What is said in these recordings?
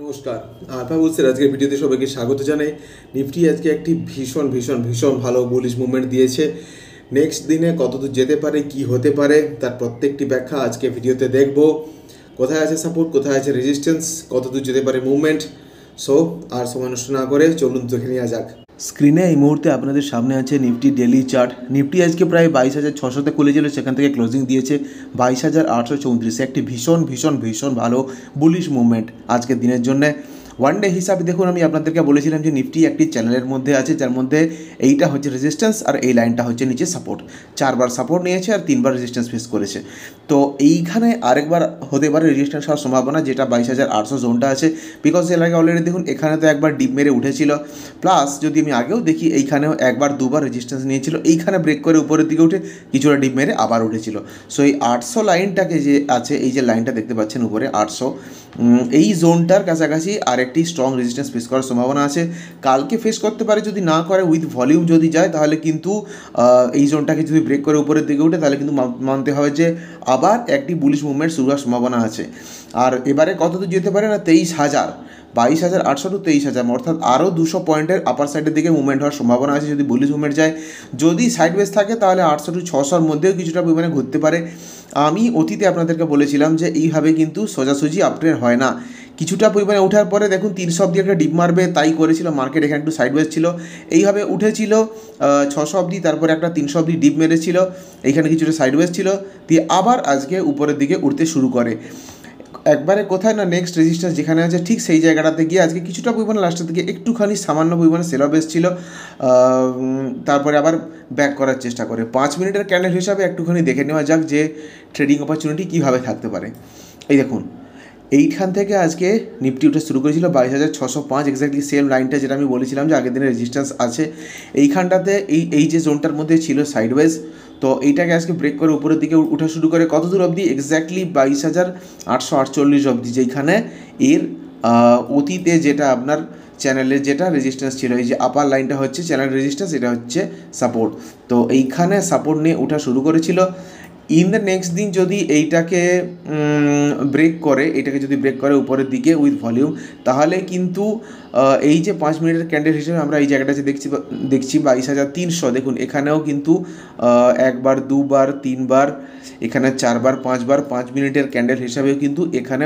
নমস্কার। আলফা বুলসের আজকের ভিডিওতে সবাইকে স্বাগত জানাই। নিফটি আজকে একটি ভীষণ ভালো বুলিশ মুভমেন্ট দিয়েছে। নেক্সট দিনে কতদূর যেতে পারে, কি হতে পারে, তার প্রত্যেকটি ব্যাখ্যা আজকে ভিডিওতে দেখব। কোথায় আছে সাপোর্ট, কোথায় আছে রেজিস্ট্যান্স, কতদূর যেতে পারে মুভমেন্ট। সো আর সময় নষ্ট না করে চলুন দেখে নেওয়া যাক। স্ক্রিনে এই মুহূর্তে আপনাদের সামনে আছে নিফটি ডেলি চার্ট। নিফটি আজকে প্রায় 22,600-তে খুলেছিল, সেখান থেকে ক্লোজিং দিয়েছে 22,834। একটি ভীষণ ভালো বুলিশ মুভমেন্ট আজকের দিনের জন্য। ওয়ান ডে হিসাবে দেখুন, আমি আপনাদেরকে বলেছিলাম যে নিফটি একটি চ্যানেলের মধ্যে আছে, যার মধ্যে এইটা হচ্ছে রেজিস্ট্যান্স আর এই লাইনটা হচ্ছে নিচে সাপোর্ট। 4বার সাপোর্ট নিয়েছে আর 3বার রেজিস্ট্যান্স ফেস করেছে। তো এইখানে আরেকবার হতে পারে রেজিস্ট্যান্স হওয়ার সম্ভাবনা, যেটা 22,800 জোনটা আছে। বিকজ এর আগে অলরেডি দেখুন এখানে তো একবার ডিপ মেরে উঠেছিল, প্লাস যদি আমি আগেও দেখি এইখানেও একবার দুবার রেজিস্ট্যান্স নিয়েছিল, এইখানে ব্রেক করে উপরের দিকে উঠে কিছুটা ডিপ মেরে আবার উঠেছিল। সো এই 800 লাইনটাকে যে আছে, এই যে লাইনটা দেখতে পাচ্ছেন উপরে 800, এই জোনটার কাছাকাছি আরেকটি স্ট্রং রেজিস্ট্যান্স ফেস করার সম্ভাবনা আছে। কালকে ফেস করতে পারে, যদি না করে উইথ ভলিউম যদি যায়, তাহলে কিন্তু এই জোনটাকে যদি ব্রেক করে উপরের দিকে উঠে, তাহলে কিন্তু মানতে হবে যে আবার একটি বুলিশ মুভমেন্ট শুরু হওয়ার সম্ভাবনা আছে। আর এবারে কতদূর যেতে পারে না, 23,000, 22,800 টু 23,000, অর্থাৎ আরও 200 পয়েন্টের আপার সাইডের দিকে মুভমেন্ট হওয়ার সম্ভাবনা আছে যদি বুলিশ মুভমেন্ট যায়। যদি সাইডওয়েজ থাকে তাহলে 800 টু 600-র মধ্যেও কিছুটা পরিমাণে ঘুরতে পারে। আমি অতীতে আপনাদেরকে বলেছিলাম যে এইভাবে কিন্তু সোজাসুজি আপট্রেন্ড হয় না। কিছুটা পরিমাণে ওঠার পরে দেখুন 300 অবধি একটা ডিপ মারবে, তাই করেছিল মার্কেট। এখানে একটু সাইডওয়েজ ছিল, এইভাবে উঠেছিল 600 অবধি, তারপরে একটা 300 অবধি ডিপ মেরেছিল, এইখানে কিছুটা সাইডওয়েজ ছিল, দিয়ে আবার আজকে উপরের দিকে উঠতে শুরু করে। একবারে কোথায় না, নেক্সট রেজিস্ট্যান্স যেখানে আছে ঠিক সেই জায়গাটাতে গিয়ে আজকে কিছুটা পরিমাণে লাস্টের দিকে একটুখানি সামান্য পরিমাণে সেল অফ এসেছিল, তারপরে আবার ব্যাক করার চেষ্টা করে। 5 মিনিটের ক্যান্ডেল হিসাবে একটুখানি দেখে নেওয়া যাক যে ট্রেডিং অপরচুনিটি কীভাবে থাকতে পারে। এই দেখুন, এইখান থেকে আজকে নিফটি উঠে শুরু করেছিল 22,605, এক্স্যাক্টলি সেম লাইনটা যেটা আমি বলেছিলাম যে আগের দিনের রেজিস্ট্যান্স আছে। এইখানটাতে এই যে জোনটার মধ্যে ছিল সাইডওয়েজ, তো এইটাকে আজকে ব্রেক করে উপরের দিকে উঠা শুরু করে কত দূর অবধি, এক্স্যাক্টলি 22,848 অবধি, যেখানে এর অতীতে যেটা আপনার চ্যানেলের যেটা রেজিস্ট্যান্স ছিল, এই যে আপার লাইনটা হচ্ছে চ্যানেল রেজিস্ট্যান্স, এটা হচ্ছে সাপোর্ট। তো এইখানে সাপোর্ট নিয়ে ওঠা শুরু করেছিল। ইন দ্য নেক্সট দিন যদি এইটাকে ব্রেক করে, এটাকে যদি ব্রেক করে উপরের দিকে উইথ ভলিউম, তাহলে কিন্তু এই যে 5 মিনিটের ক্যান্ডেল হিসেবে আমরা এই জায়গাটা যে দেখছি 22,300, দেখুন এখানেও কিন্তু একবার, দুবার, 3বার, এখানে 4বার, 5বার, 5 মিনিটের ক্যান্ডেল হিসাবেও কিন্তু এখানে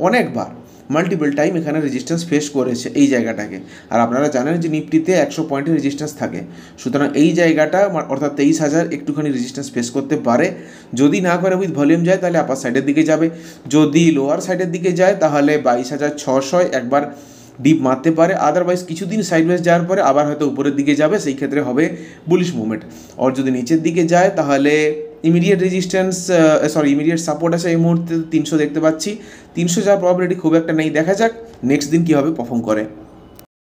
অনেকবার মাল্টিপল টাইম এখানে রেজিস্ট্যান্স ফেস করেছে এই জায়গাটাকে। আর আপনারা জানেন যে নিফটিতে 100 পয়েন্টের রেজিস্ট্যান্স থাকে, সুতরাং এই জায়গাটা অর্থাৎ 23,000 একটুখানি রেজিস্ট্যান্স ফেস করতে পারে। যদি না করে উইথ ভলিউম যায় তাহলে আপার সাইডের দিকে যাবে, যদি লোয়ার সাইডের দিকে যায় তাহলে 22,600 একবার ডিপ মারতে পারে। আদারওয়াইজ কিছুদিন সাইডওয়েজ যাওয়ার পরে আবার হয়তো উপরের দিকে যাবে, সেই ক্ষেত্রে হবে বুলিশ মুভমেন্ট। আর যদি নিচের দিকে যায় তাহলে ইমিডিয়েট রেজিস্ট্যান্স ইমিডিয়েট সাপোর্ট আছে এই মুহূর্তে 300 দেখতে পাচ্ছি। 300 যাওয়ার প্রবাবিলিটি খুব একটা নেই, দেখা যাক নেক্সট দিন কীভাবে পারফর্ম করে।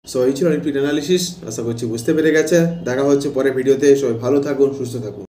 সো এই ছিল নিফটি অ্যানালিসিস, আশা করছি বুঝতে পেরে গেছে। দেখা হচ্ছে পরে ভিডিওতে। সবাই ভালো থাকুন, সুস্থ থাকুন।